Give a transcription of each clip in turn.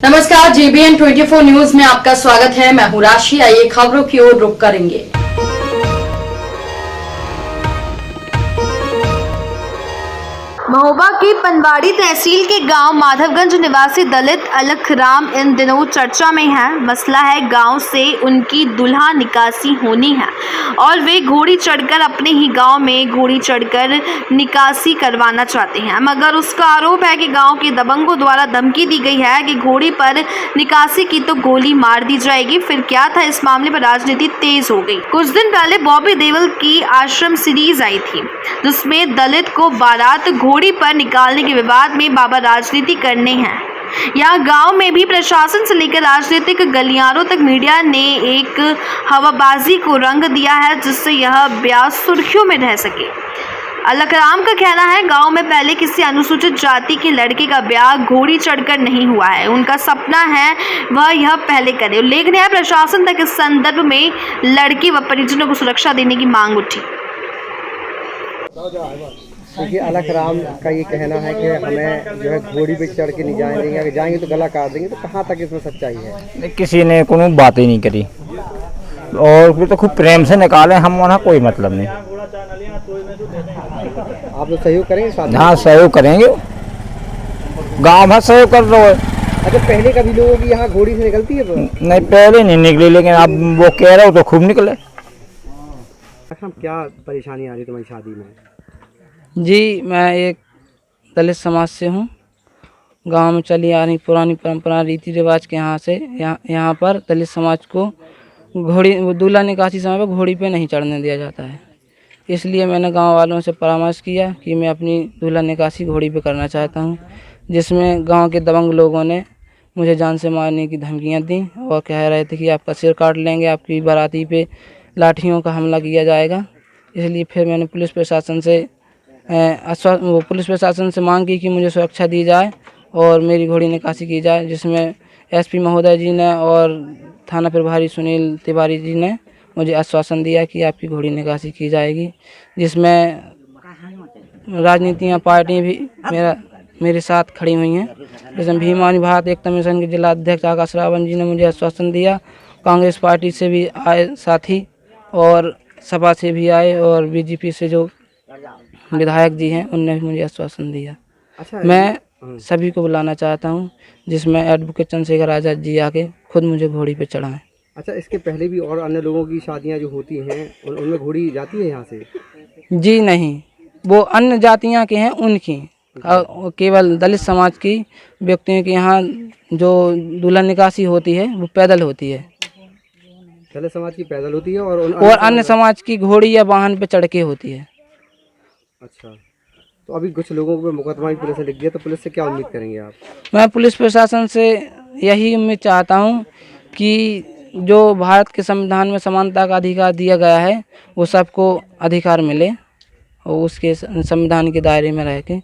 नमस्कार, JBN 24 news में आपका स्वागत है। मैं हूं राशि। आइए खबरों की ओर रुख करेंगे। महोबा की पनवाड़ी तहसील के गांव माधवगंज निवासी दलित अलखराम इन दिनों चर्चा में है। मसला है, गांव से उनकी दुल्हा निकासी होनी है और वे घोड़ी चढ़कर अपने ही गांव में घोड़ी चढ़कर निकासी करवाना चाहते हैं, मगर उसका आरोप है कि गांव के दबंगों द्वारा धमकी दी गई है कि घोड़ी पर निकासी की तो गोली मार दी जाएगी। फिर क्या था, इस मामले पर राजनीति तेज हो गई। कुछ दिन पहले बॉबी देओल की आश्रम सीरीज आई थी, जिसमें दलित को बारात घोड़ी पर निकालने के विवाद में बाबा राजनीति करने हैं। यहाँ गांव में भी प्रशासन से लेकर राजनीतिक गलियारों तक मीडिया ने एक हवाबाजी को रंग दिया है, जिससे यह ब्याह सुर्खियों में रह सके। अलखराम का कहना है, गांव में पहले किसी अनुसूचित जाति के लड़के का ब्याह घोड़ी चढ़कर नहीं हुआ है। उनका सपना है वह यह पहले करे। उल्लेखनीय है, प्रशासन तक इस संदर्भ में लड़की व परिजनों को सुरक्षा देने की मांग उठी। देखिए, अलखराम का ये कहना है कि हमें जो है घोड़ी पे चढ़ के नहीं जाने देंगे, अगर जाएंगे तो गला काट देंगे। तो कहाँ तक इसमें सच्चाई है? किसी ने कोई बात ही नहीं करी और वो तो खूब प्रेम से निकाले, हम वहाँ कोई मतलब नहीं। आप लोग सहयोग करेंगे साथ में? हाँ, सहयोग करेंगे, गांव भर सहयोग कर रहे हो। अच्छा, पहले कभी लोगों की यहाँ घोड़ी से निकलती है? नहीं, पहले नहीं निकली, लेकिन अब वो कह रहे हो तो खूब निकले। क्या परेशानी आ रही तुम्हारी शादी में? जी, मैं एक दलित समाज से हूँ। गांव में चली आ रही पुरानी परंपरा रीति रिवाज के यहाँ पर दलित समाज को घोड़ी दूल्हा निकासी समय पर घोड़ी पे नहीं चढ़ने दिया जाता है। इसलिए मैंने गांव वालों से परामर्श किया कि मैं अपनी दूल्हा निकासी घोड़ी पे करना चाहता हूँ, जिसमें गांव के दबंग लोगों ने मुझे जान से मारने की धमकियाँ दी और कह रहे थे कि आपका सिर काट लेंगे, आपकी बाराती पे लाठियों का हमला किया जाएगा। इसलिए फिर मैंने पुलिस प्रशासन से मांग की कि मुझे सुरक्षा दी जाए और मेरी घोड़ी निकासी की जाए, जिसमें SP महोदय जी ने और थाना प्रभारी सुनील तिवारी जी ने मुझे आश्वासन दिया कि आपकी घोड़ी निकासी की जाएगी, जिसमें राजनीतियाँ पार्टियाँ भी मेरे साथ खड़ी हुई हैं। जिसमें भीमानी भारत एकता मिशन के जिला अध्यक्ष आकाश रावण जी ने मुझे आश्वासन दिया। कांग्रेस पार्टी से भी आए साथी और सपा से भी आए और BJP से जो विधायक जी हैं उनने भी मुझे आश्वासन दिया। अच्छा, मैं सभी को बुलाना चाहता हूं, जिसमें एडवोकेट चंद्रशेखर आजाद जी आके खुद मुझे घोड़ी पे चढ़ाएं। अच्छा, इसके पहले भी और अन्य लोगों की शादियां जो होती हैं उनमें घोड़ी जाती है यहाँ से? जी नहीं, वो अन्य जातियां के हैं उनकी, केवल दलित समाज की व्यक्तियों के यहाँ जो दुल्हन निकासी होती है वो पैदल होती है। दलित समाज की पैदल होती है और अन्य समाज की घोड़ी या वाहन पे चढ़ के होती है। अच्छा, तो अभी कुछ लोगों को मुकदमा भी पुलिस ने लिख दिया, तो पुलिस से क्या उम्मीद करेंगे आप? मैं पुलिस प्रशासन से यही उम्मीद चाहता हूं कि जो भारत के संविधान में समानता का अधिकार दिया गया है वो सबको अधिकार मिले और उसके संविधान के दायरे में रह के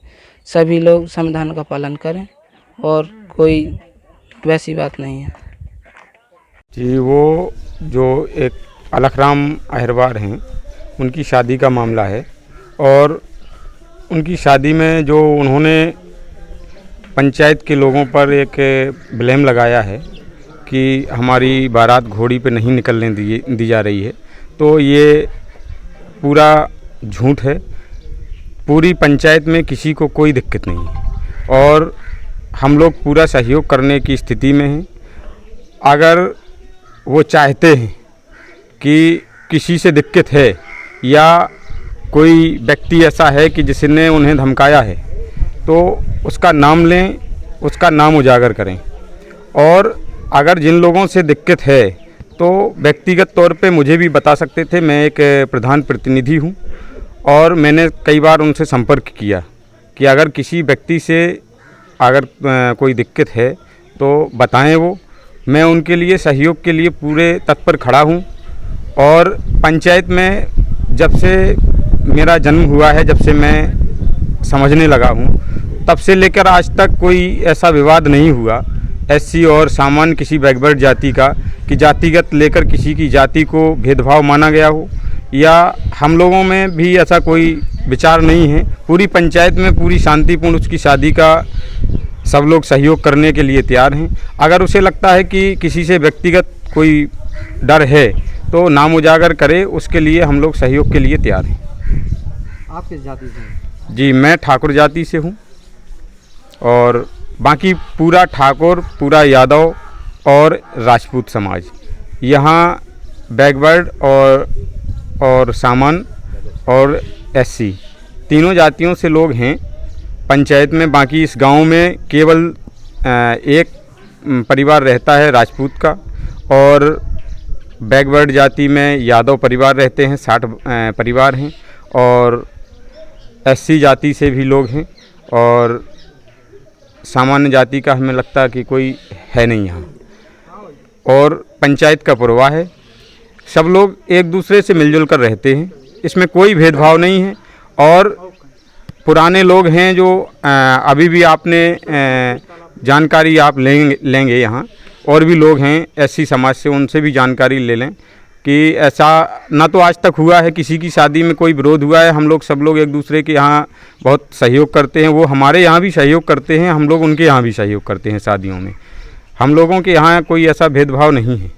सभी लोग संविधान का पालन करें और कोई वैसी बात नहीं है। जी, वो जो एक अलखराम अहिरवार हैं, उनकी शादी का मामला है और उनकी शादी में जो उन्होंने पंचायत के लोगों पर एक ब्लेम लगाया है कि हमारी बारात घोड़ी पे नहीं निकलने दी जा रही है, तो ये पूरा झूठ है। पूरी पंचायत में किसी को कोई दिक्कत नहीं है और हम लोग पूरा सहयोग करने की स्थिति में हैं। अगर वो चाहते हैं कि किसी से दिक्कत है या कोई व्यक्ति ऐसा है कि जिसने उन्हें धमकाया है, तो उसका नाम लें, उसका नाम उजागर करें। और अगर जिन लोगों से दिक्कत है तो व्यक्तिगत तौर पे मुझे भी बता सकते थे। मैं एक प्रधान प्रतिनिधि हूँ और मैंने कई बार उनसे संपर्क किया कि अगर किसी व्यक्ति से अगर कोई दिक्कत है तो बताएं वो। मैं उनके लिए सहयोग के लिए पूरे तत्पर खड़ा हूँ। और पंचायत में जब से मेरा जन्म हुआ है, जब से मैं समझने लगा हूँ, तब से लेकर आज तक कोई ऐसा विवाद नहीं हुआ SC और सामान्य किसी बैकवर्ड जाति का कि जातिगत लेकर किसी की जाति को भेदभाव माना गया हो, या हम लोगों में भी ऐसा कोई विचार नहीं है। पूरी पंचायत में पूरी शांतिपूर्ण उसकी शादी का सब लोग सहयोग करने के लिए तैयार हैं। अगर उसे लगता है कि किसी से व्यक्तिगत कोई डर है तो नाम उजागर करे, उसके लिए हम लोग सहयोग के लिए तैयार हैं। आप किस जाति से हैं? जी, मैं ठाकुर जाति से हूँ और बाकी पूरा ठाकुर, पूरा यादव और राजपूत समाज यहाँ बैकवर्ड और सामान और एससी तीनों जातियों से लोग हैं पंचायत में। बाकी इस गांव में केवल एक परिवार रहता है राजपूत का, और बैकवर्ड जाति में यादव परिवार रहते हैं, 60 परिवार हैं, और एससी जाति से भी लोग हैं, और सामान्य जाति का हमें लगता है कि कोई है नहीं यहाँ। और पंचायत का पुरवा है, सब लोग एक दूसरे से मिलजुल कर रहते हैं, इसमें कोई भेदभाव नहीं है। और पुराने लोग हैं जो अभी भी आपने जानकारी आप लेंगे यहाँ, और भी लोग हैं एससी समाज से, उनसे भी जानकारी ले लें कि ऐसा ना तो आज तक हुआ है किसी की शादी में कोई विरोध हुआ है। हम लोग सब लोग एक दूसरे के यहाँ बहुत सहयोग करते हैं, वो हमारे यहाँ भी सहयोग करते हैं, हम लोग उनके यहाँ भी सहयोग करते हैं शादियों में। हम लोगों के यहाँ कोई ऐसा भेदभाव नहीं है।